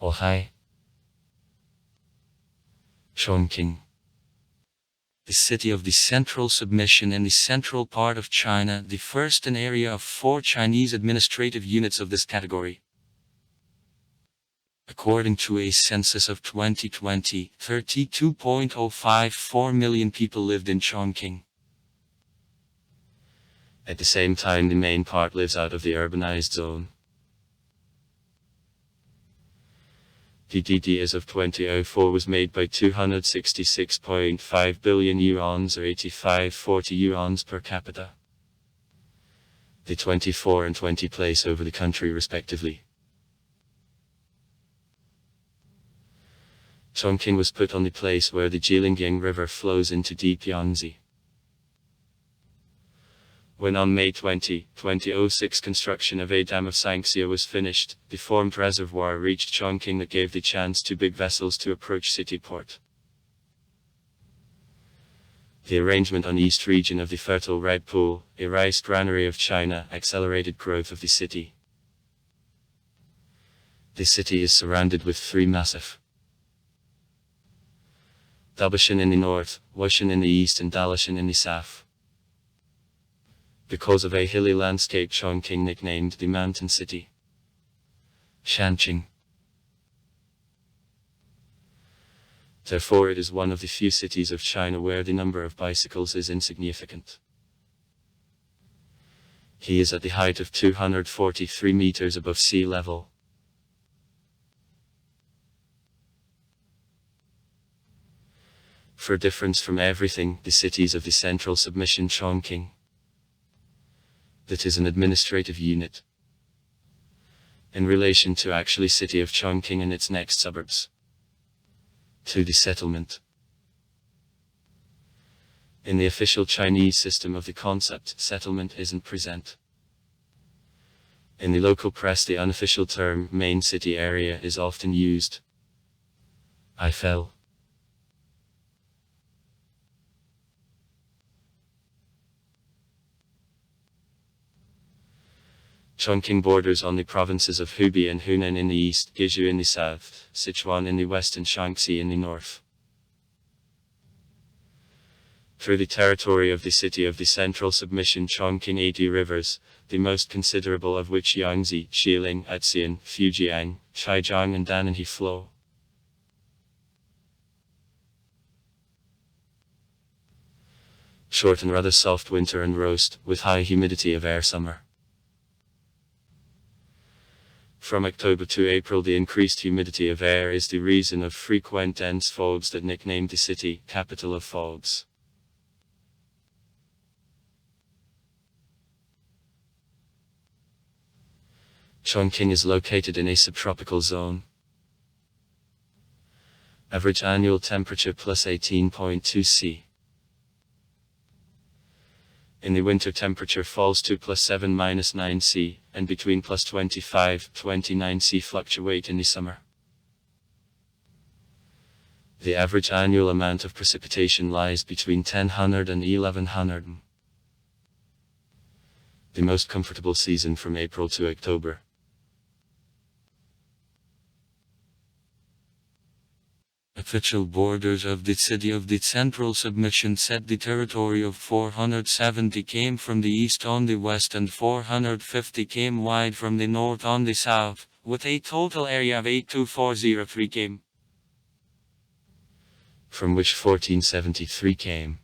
Ohai. Chongqing. The city of the central submission in the central part of China, the first in area of 4 Chinese administrative units of this category. According to a census of 2020, 32.054 million people lived in Chongqing. At the same time, the main part lives out of the urbanized zone. GDP as of 2004 was made by 266.5 billion yuans or 85.40 yuans per capita. The 24 and 20 place over the country respectively. Chongqing was put on the place where the Jilingying River flows into Deep Yangtze. When on May 20, 2006 construction of a dam of Shanxi was finished, the formed reservoir reached Chongqing that gave the chance to big vessels to approach city port. The arrangement on east region of the fertile Red Pool, a rice granary of China, accelerated growth of the city. The city is surrounded with 3 massive Dabashan in the north, Wushan in the east and Dalashan in the south. Because of a hilly landscape, Chongqing nicknamed the mountain city Shanqing. Therefore it is one of the few cities of China where the number of bicycles is insignificant. He is at the height of 243 meters above sea level. For difference from everything, the cities of the central submission Chongqing, that is an administrative unit, in relation to actually city of Chongqing and its next suburbs, to the settlement. In the official Chinese system of the concept, settlement isn't present. In the local press the unofficial term, main city area, is often used. I fell. Chongqing borders on the provinces of Hubei and Hunan in the east, Guizhou in the south, Sichuan in the west and Shaanxi in the north. Through the territory of the city of the central submission Chongqing 80 rivers, the most considerable of which Yangtze, Xiling, Atsian, Fujiang, Chaijiang and Dananhe flow. Short and rather soft winter and roast, with high humidity of air summer. From October to April the increased humidity of air is the reason of frequent dense fogs that nicknamed the city, capital of fogs. Chongqing is located in a subtropical zone. Average annual temperature plus 18.2 C. In the winter temperature falls to plus 7-9 C, and between plus 25-29 C fluctuate in the summer. The average annual amount of precipitation lies between 1000 and 1100. The most comfortable season from April to October. Official borders of the city of the central submission said the territory of 470 came from the east on the west and 450 came wide from the north on the south, with a total area of 82403 km, from which 1473 km,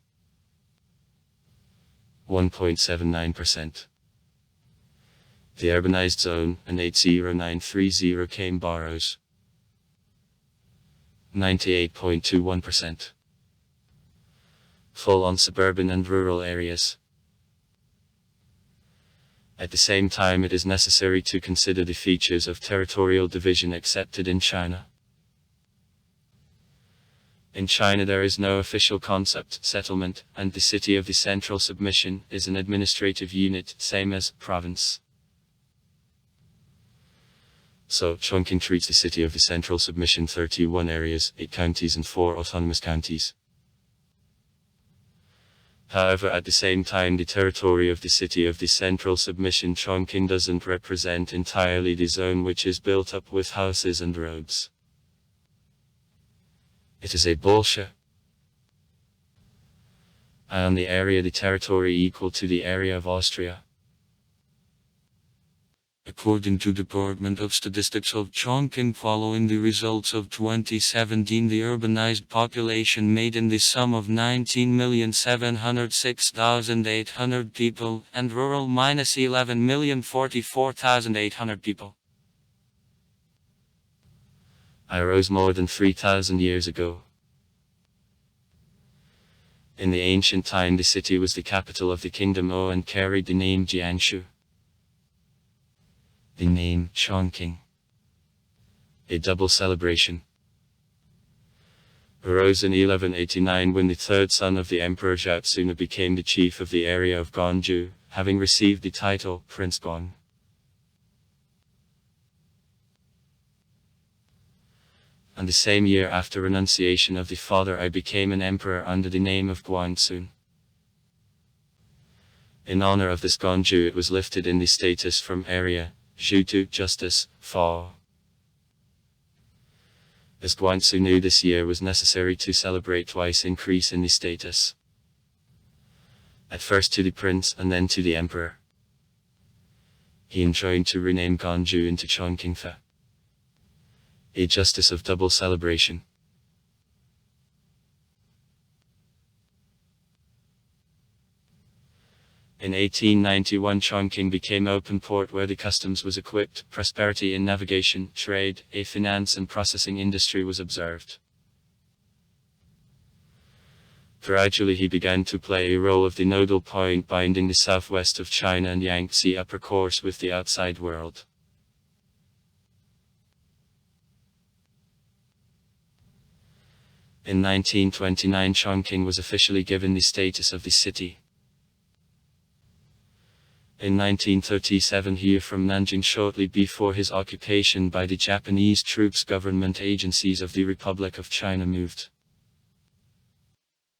1.79%. The urbanized zone, and 80930 km boroughs, 98.21%. Fall on suburban and rural areas. At the same time it is necessary to consider the features of territorial division accepted in China. In China there is no official concept, settlement, and the city of the central submission is an administrative unit, same as province. So, Chongqing treats the city of the central submission 31 areas, 8 counties and 4 autonomous counties. However, at the same time, the territory of the city of the central submission Chongqing doesn't represent entirely the zone which is built up with houses and roads. It is a bullshit. And the area, the territory equal to the area of Austria. According to Department of Statistics of Chongqing, following the results of 2017, the urbanized population made in the sum of 19,706,800 people, and rural minus 11,044,800 people. I rose more than 3,000 years ago. In the ancient time, the city was the capital of the kingdom O and carried the name Jiangsu. The name Chongqing, a double celebration, arose in 1189 when the third son of the Emperor Zhaotsuna became the chief of the area of Ganzhou, having received the title Prince Guan. And the same year, after renunciation of the father, I became an emperor under the name of Guanxun. In honor of this Ganzhou, it was lifted in the status from area, Zhu to justice, Fa. As Guanxu knew this year was necessary to celebrate twice increase in the status. At first to the prince and then to the emperor. He enjoined to rename Ganzhou into Chongqing Fa. A justice of double celebration. In 1891, Chongqing became open port where the customs was equipped, prosperity in navigation, trade, a finance and processing industry was observed. Gradually he began to play a role of the nodal point binding the southwest of China and Yangtze upper course with the outside world. In 1929, Chongqing was officially given the status of the city. In 1937, here from Nanjing, shortly before his occupation by the Japanese troops, government agencies of the Republic of China moved.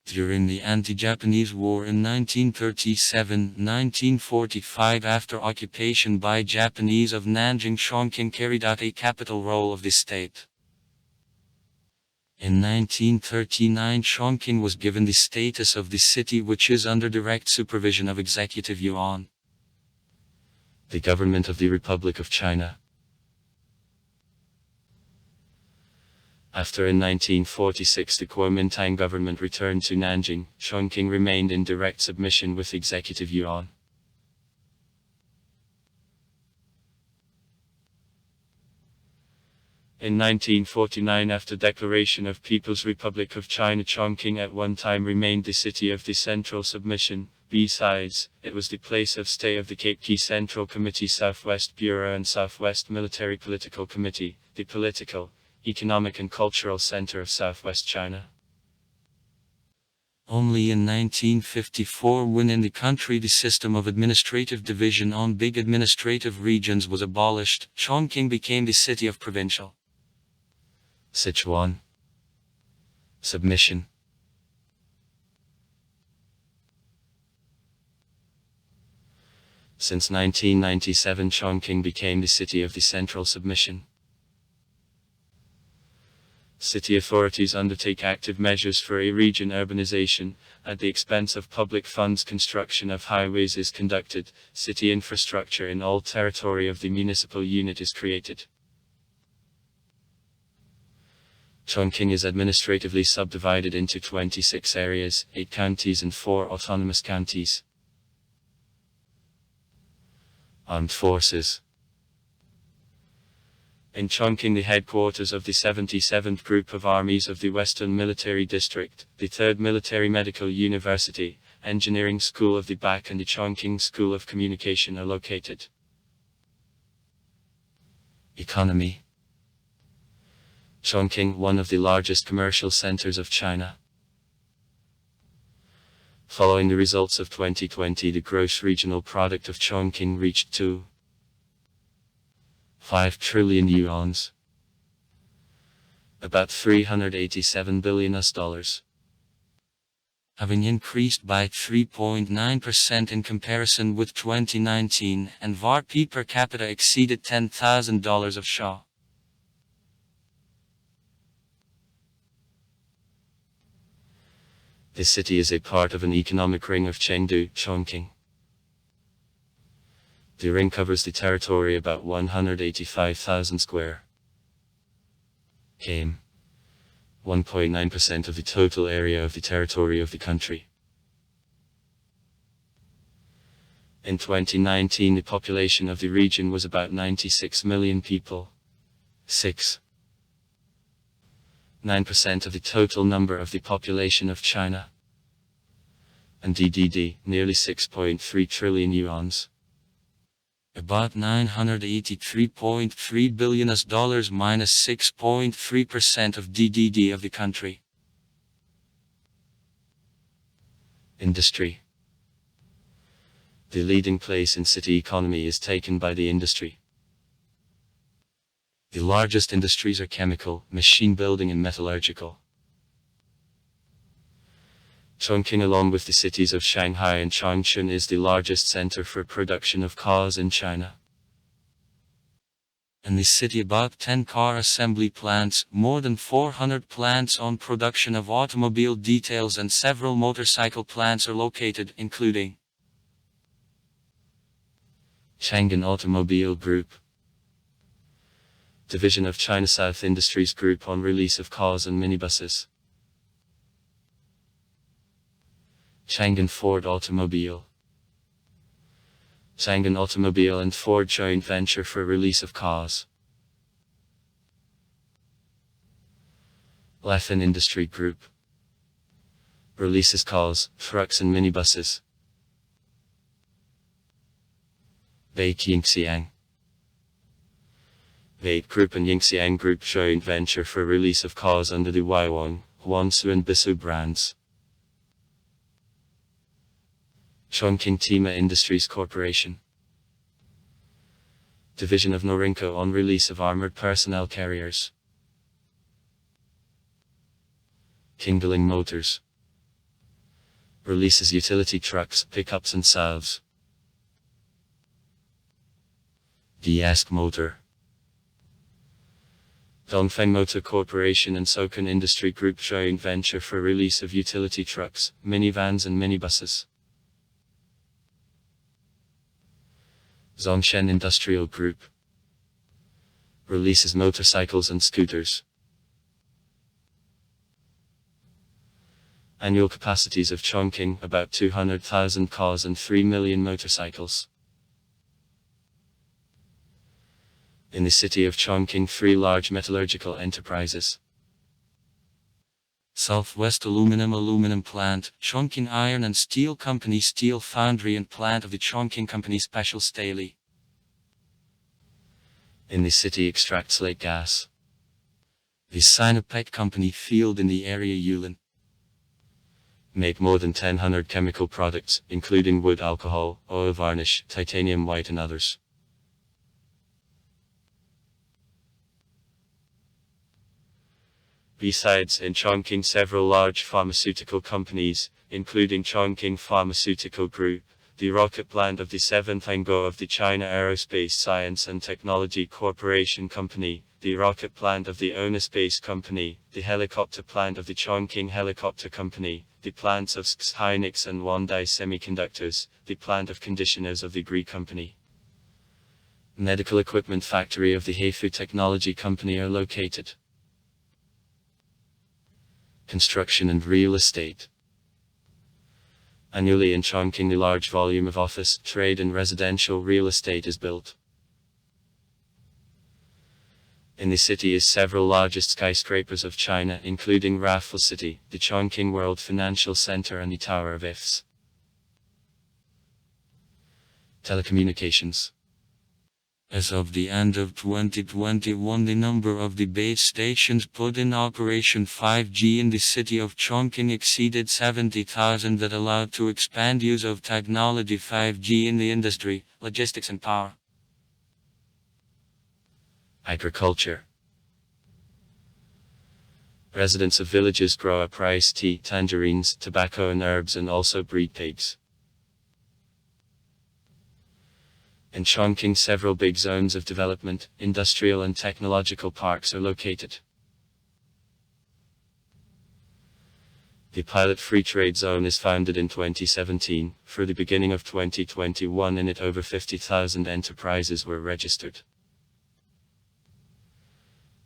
During the anti-Japanese war in 1937-1945, after occupation by Japanese of Nanjing, Chongqing carried out a capital role of the state. In 1939, Chongqing was given the status of the city which is under direct supervision of Executive Yuan, the government of the Republic of China. After in 1946 the Kuomintang government returned to Nanjing, Chongqing remained in direct submission with Executive Yuan. In 1949, after declaration of People's Republic of China, Chongqing at one time remained the city of the central submission. Besides, it was the place of stay of the Cape Key Central Committee, Southwest Bureau and Southwest Military Political Committee, the political, economic and cultural center of Southwest China. Only in 1954, when in the country the system of administrative division on big administrative regions was abolished, Chongqing became the city of provincial Sichuan submission. Since 1997, Chongqing became the city of the central submission. City authorities undertake active measures for a region urbanization. At the expense of public funds, construction of highways is conducted. City infrastructure in all territory of the municipal unit is created. Chongqing is administratively subdivided into 26 areas, 8 counties and 4 autonomous counties. Armed Forces. In Chongqing, the headquarters of the 77th Group of Armies of the Western Military District, the 3rd Military Medical University, Engineering School of the BAC and the Chongqing School of Communication are located. Economy. Chongqing, one of the largest commercial centers of China. Following the results of 2020, the gross regional product of Chongqing reached 2.5 trillion yuans, about $387 billion. having increased by 3.9% in comparison with 2019, and VRP per capita exceeded $10,000 of Shaw. This city is a part of an economic ring of Chengdu, Chongqing. The ring covers the territory about 185,000 square km, 1.9% of the total area of the territory of the country. In 2019, the population of the region was about 96 million people. 9% of the total number of the population of China. And DDD, nearly 6.3 trillion yuans. About $983.3 billion minus 6.3% of DDD of the country. Industry. The leading place in city economy is taken by the industry. The largest industries are chemical, machine building and metallurgical. Chongqing, along with the cities of Shanghai and Changchun, is the largest center for production of cars in China. In the city, about 10 car assembly plants, more than 400 plants on production of automobile details, and several motorcycle plants are located, including Chang'an Automobile Group, division of China South Industries Group on release of cars and minibuses. Chang'an Ford Automobile, Chang'an Automobile and Ford joint venture for release of cars. Lafan Industry Group releases cars, trucks and minibuses. Yingxiang Vape Group and Yingxiang Group joint venture for release of cars under the Waiwang, Huangsu and Bisu brands. Chongqing Tima Industries Corporation, division of Norinco on release of armored personnel carriers. Kingdeling Motors releases utility trucks, pickups and salves. Diask Motor, Dongfeng Motor Corporation and Sokan Industry Group joint venture for release of utility trucks, minivans and minibuses. Zhongshan Industrial Group releases motorcycles and scooters. Annual capacities of Chongqing, about 200,000 cars and 3 million motorcycles. In the city of Chongqing, 3 large metallurgical enterprises. Southwest Aluminum Plant, Chongqing Iron and Steel Company, Steel Foundry and Plant of the Chongqing Company Special Steel. In the city extracts lake gas. The Sinopec Company Field in the area Yulin. Make more than 1,000 chemical products, including wood alcohol, oil varnish, titanium white and others. Besides, in Chongqing several large pharmaceutical companies, including Chongqing Pharmaceutical Group, the rocket plant of the 7th Anglo of the China Aerospace Science and Technology Corporation Company, the rocket plant of the ONA Space Company, the helicopter plant of the Chongqing Helicopter Company, the plants of SK Hynix and Wandai Semiconductors, the plant of conditioners of the Gree Company. Medical equipment factory of the Heifu Technology Company are located. Construction and real estate. Annually in Chongqing a large volume of office, trade and residential real estate is built. In the city is several largest skyscrapers of China, including Raffles City, the Chongqing World Financial Center and the Tower of IFS. Telecommunications. As of the end of 2021, the number of the base stations put in operation 5G in the city of Chongqing exceeded 70,000 that allowed to expand use of technology 5G in the industry, logistics and power. Agriculture. Residents of villages grow up rice, tea, tangerines, tobacco and herbs, and also breed pigs. In Chongqing, several big zones of development, industrial and technological parks are located. The Pilot Free Trade Zone is founded in 2017. For the beginning of 2021, in it over 50,000 enterprises were registered.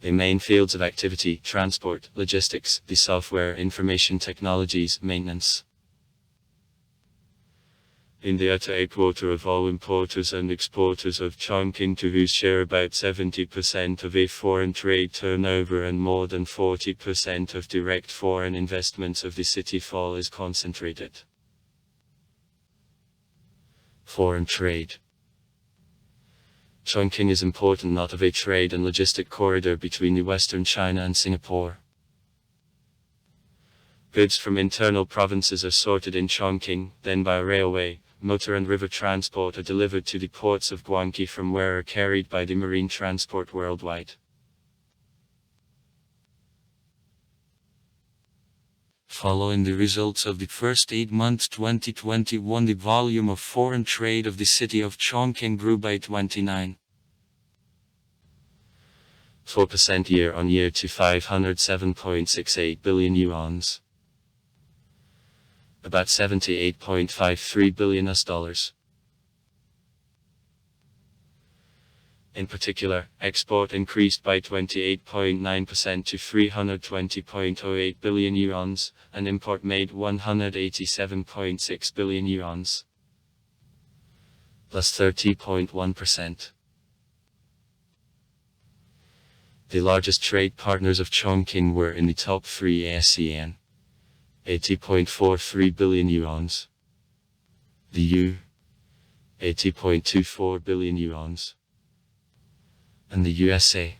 The main fields of activity: transport, logistics, the software, information technologies, maintenance. India to a quarter of all importers and exporters of Chongqing, to whose share about 70% of a foreign trade turnover and more than 40% of direct foreign investments of the city fall, is concentrated. Foreign trade. Chongqing is important not of a trade and logistic corridor between the Western China and Singapore. Goods from internal provinces are sorted in Chongqing, then by railway, motor and river transport are delivered to the ports of Guangqi, from where are carried by the marine transport worldwide. Following the results of the first 8 months 2021, the volume of foreign trade of the city of Chongqing grew by 29.4% year-on-year to 507.68 billion yuans. About $78.53 billion. In particular, export increased by 28.9% to 320.08 billion yuans, and import made 187.6 billion yuans, plus 30.1%. The largest trade partners of Chongqing were in the top 3: ASEAN, 80.43 billion yuans, the EU, 80.24 billion yuans, and the USA,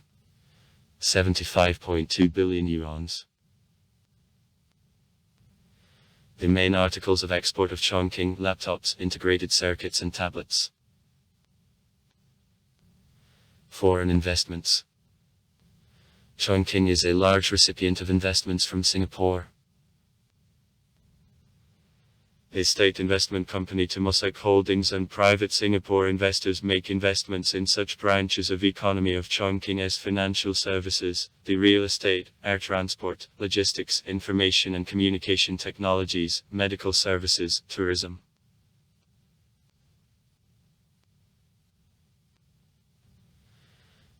75.2 billion yuans. The main articles of export of Chongqing: laptops, integrated circuits and tablets. Foreign investments. Chongqing is a large recipient of investments from Singapore. A state investment company, Temasek Holdings, and private Singapore investors make investments in such branches of economy of Chongqing as financial services, the real estate, air transport, logistics, information and communication technologies, medical services, tourism.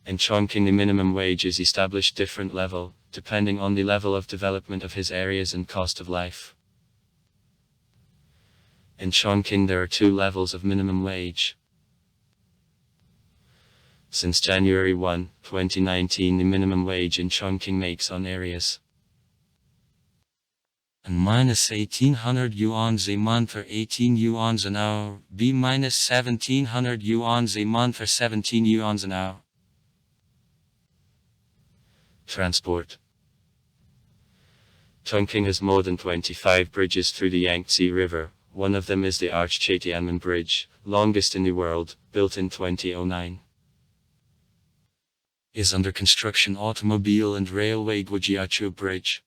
In Chongqing, the minimum wage is established different level, depending on the level of development of his areas and cost of life. In Chongqing there are 2 levels of minimum wage. Since January 1, 2019, the minimum wage in Chongqing makes on areas and minus 1,800 yuans a month or 18 yuans an hour, B minus 1,700 yuans a month or 17 yuans an hour. Transport. Chongqing has more than 25 bridges through the Yangtze River. One of them is the Arch-Che Tianmen Bridge, longest in the world, built in 2009. Is under construction automobile and railway Guojiaqiu Bridge.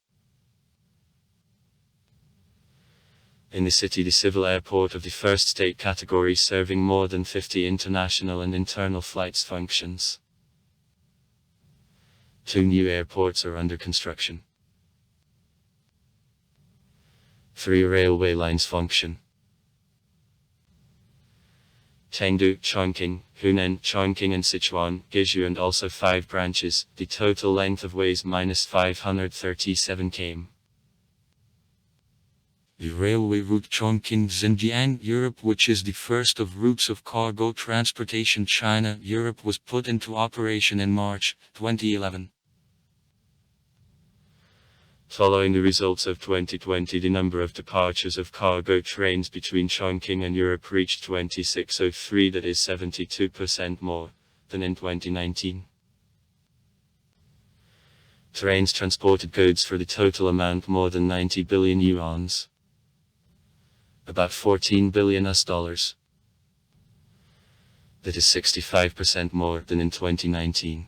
In the city, the civil airport of the first state category, serving more than 50 international and internal flights, functions. 2 new airports are under construction. 3 railway lines function. Chengdu, Chongqing, Hunan, Chongqing and Sichuan, Guizhou, and also 5 branches. The total length of ways minus 537 km. The railway route Chongqing-Xinjiang, Europe, which is the first of routes of cargo transportation China, Europe, was put into operation in March 2011. Following the results of 2020, the number of departures of cargo trains between Chongqing and Europe reached 2603, that is 72% more than in 2019. Trains transported goods for the total amount more than 90 billion yuans. About $14 billion. That is 65% more than in 2019.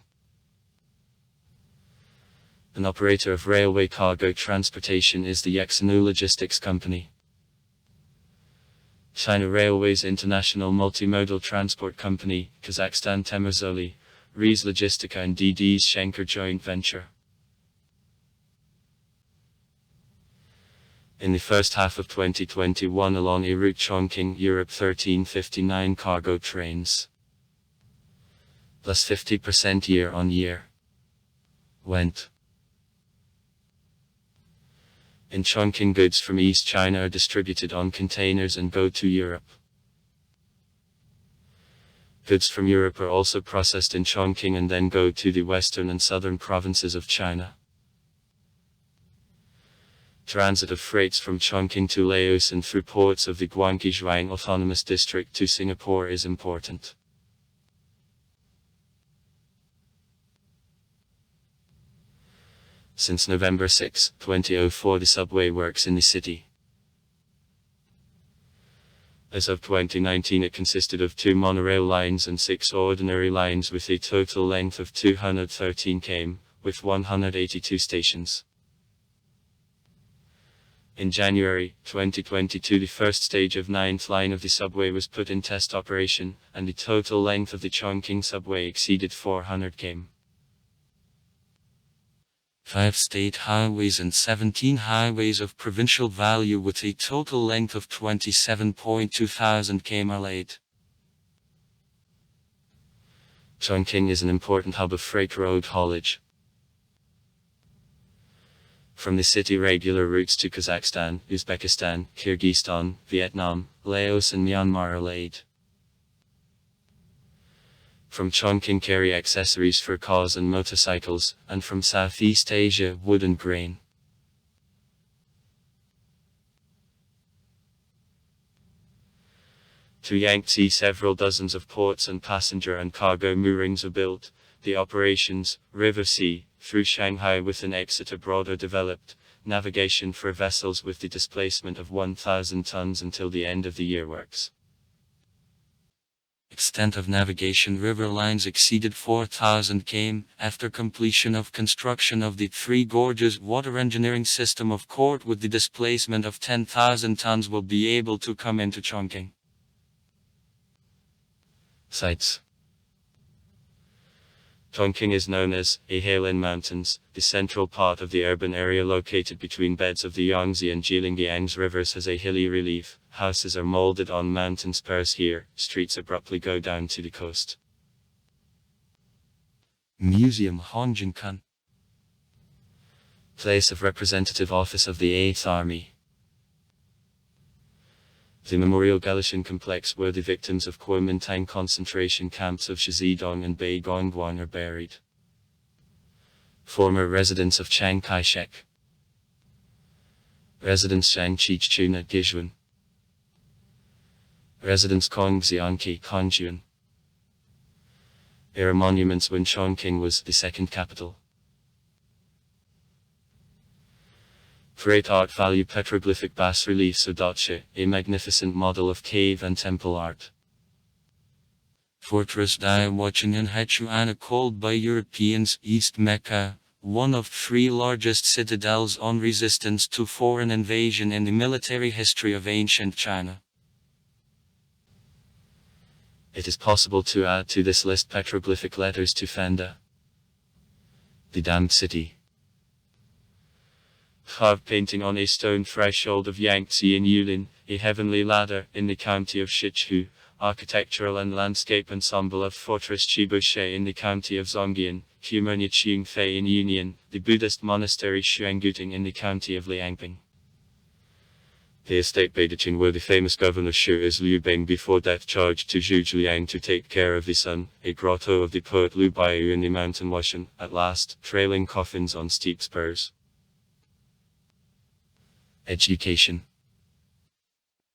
An operator of railway cargo transportation is the Yaxinu Logistics Company. China Railways International Multimodal Transport Company, Kazakhstan Temerzoli, Riz Logistica and DD's Schenker joint venture. In the first half of 2021 along a route Chongqing, Europe 1359 cargo trains. Plus 50% year on year. Went. In Chongqing, goods from East China are distributed on containers and go to Europe. Goods from Europe are also processed in Chongqing and then go to the western and southern provinces of China. Transit of freights from Chongqing to Laos and through ports of the Guangxi Autonomous District to Singapore is important. Since November 6, 2004, the subway works in the city. As of 2019, it consisted of 2 monorail lines and 6 ordinary lines with a total length of 213 km, with 182 stations. In January 2022, the first stage of 9th line of the subway was put in test operation, and the total length of the Chongqing subway exceeded 400 km. 5 state highways and 17 highways of provincial value with a total length of 27.2 thousand km are laid. Chongqing is an important hub of freight road haulage. From the city, regular routes to Kazakhstan, Uzbekistan, Kyrgyzstan, Vietnam, Laos and Myanmar are laid. From Chongqing carry accessories for cars and motorcycles, and from Southeast Asia, wood and grain. To Yangtze, several dozens of ports and passenger and cargo moorings are built. The operations, River Sea, through Shanghai with an exit abroad are developed. Navigation for vessels with the displacement of 1,000 tons until the end of the year works. Extent of navigation river lines exceeded 4,000 km. After completion of construction of the Three Gorges water engineering system of Court with the displacement of 10,000 tons will be able to come into Chongqing. Sites. Chongqing is known as a Heilin Mountains. The central part of the urban area located between beds of the Yangtze and Jilingyang's rivers has a hilly relief. Houses are molded on mountain spurs here. Streets abruptly go down to the coast. Museum Shongqing. Place of representative office of the 8th Army. The Memorial Galashan complex where the victims of Kuomintang concentration camps of Shizidong and Beigongguang are buried. Former residence of Chiang Kai-shek. Residence Shangqichun at Gijun. Residence Kongxianqi Kongjuan. Era monuments when Chongqing was the second capital. Great art value petroglyphic bas-reliefs of Dacha, a magnificent model of cave and temple art. Fortress Diawachingan Hechuana, called by Europeans East Mecca, one of 3 largest citadels on resistance to foreign invasion in the military history of ancient China. It is possible to add to this list petroglyphic letters to Fanda. The Damned City. Carved painting on a stone threshold of Yangtze in Yulin, a heavenly ladder in the county of Sichu, architectural and landscape ensemble of Fortress Chibushe in the county of Zhongyan, Humonia Qingfei in Union, the Buddhist monastery Xuanguting in the county of Liangping. The estate Beidaching where the famous governor Shu is Liu Bing before death charged to Zhu Zhuliang to take care of the son, a grotto of the poet Liu Baiyu in the mountain Washan, at last, trailing coffins on steep spurs. Education.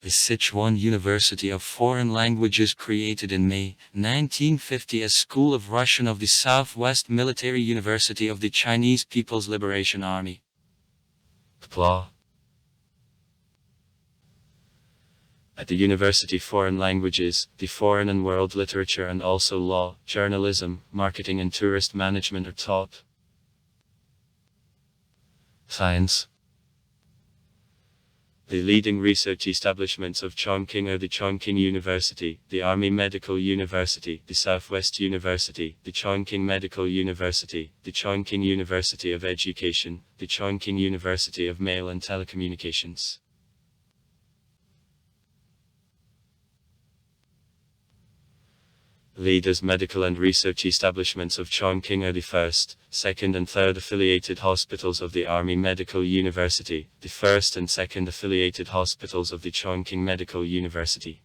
The Sichuan University of Foreign Languages, created in May 1950 as School of Russian of the Southwest Military University of the Chinese People's Liberation Army. Law. At the University Foreign Languages, the foreign and world literature and also law, journalism, marketing and tourist management are taught. Science. The leading research establishments of Chongqing are the Chongqing University, the Army Medical University, the Southwest University, the Chongqing Medical University, the Chongqing University of Education, the Chongqing University of Mail and Telecommunications. Leaders medical and research establishments of Chongqing are the first, second and third affiliated hospitals of the Army Medical University, the first and second affiliated hospitals of the Chongqing Medical University.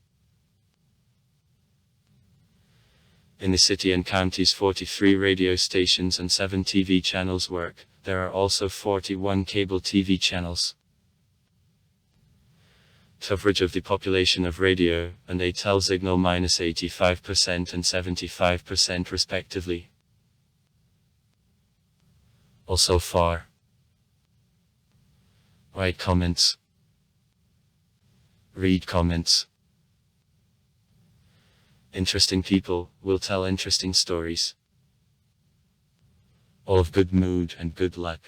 In the city and counties 43 radio stations and 7 TV channels work, there are also 41 cable TV channels. Coverage of the population of radio and a telesignal -85% and 75% respectively. Also far. Write comments. Read comments. Interesting people will tell interesting stories. All of good mood and good luck.